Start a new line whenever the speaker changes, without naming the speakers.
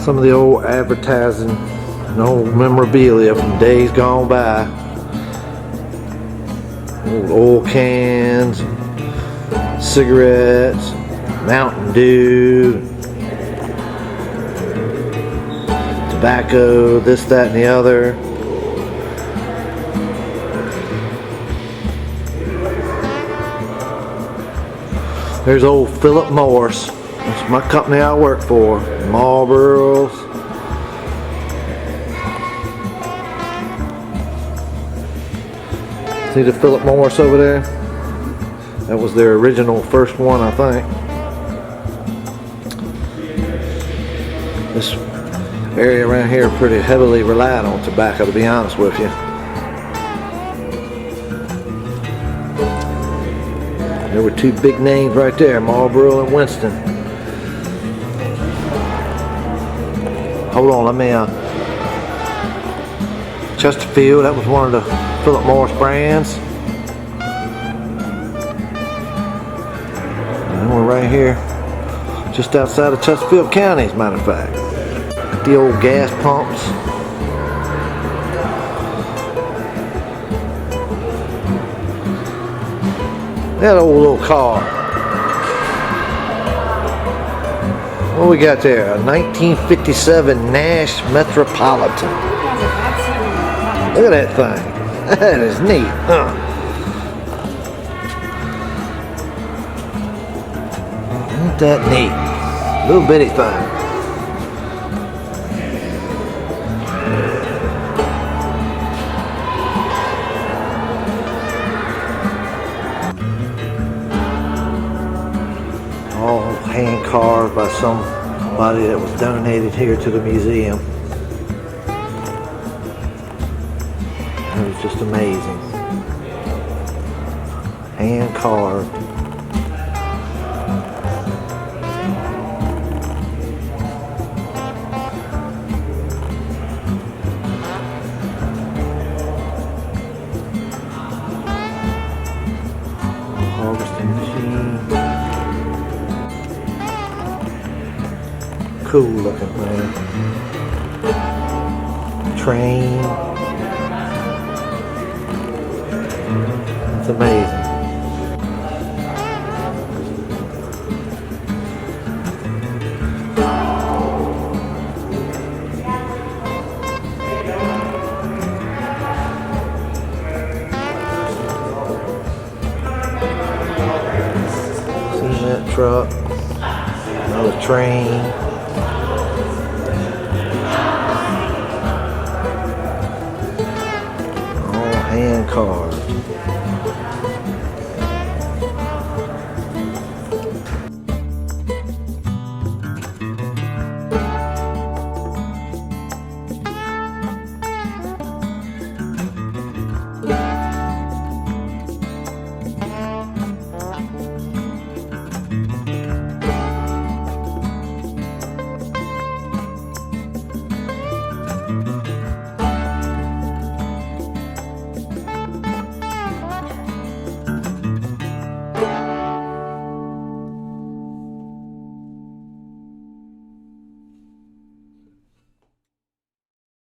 Some of the old advertising and old memorabilia from days gone by. Old oil cans, cigarettes, Mountain Dew, tobacco, this, that, and the other. There's old Philip Morris. That's my company I work for. Marlboros. See the Philip Morris over there? That was their original first one, I think. This area around here pretty heavily relied on tobacco, to be honest with you. There were two big names right there, Marlboro and Winston. Hold on, let me, Chesterfield, that was one of the Philip Morris brands. And we're right here, just outside of Chesterfield County, as a matter of fact. The old gas pumps. That old little car. What we got there? A 1957 Nash Metropolitan. Look at that thing. That is neat, huh? Ain't that neat? Little bitty thing. All hand carved by somebody that was donated here to the museum. It was just amazing. Hand carved. Harvesting machine. Cool looking thing. Train. It's amazing. See that truck? Another train. Hand carved.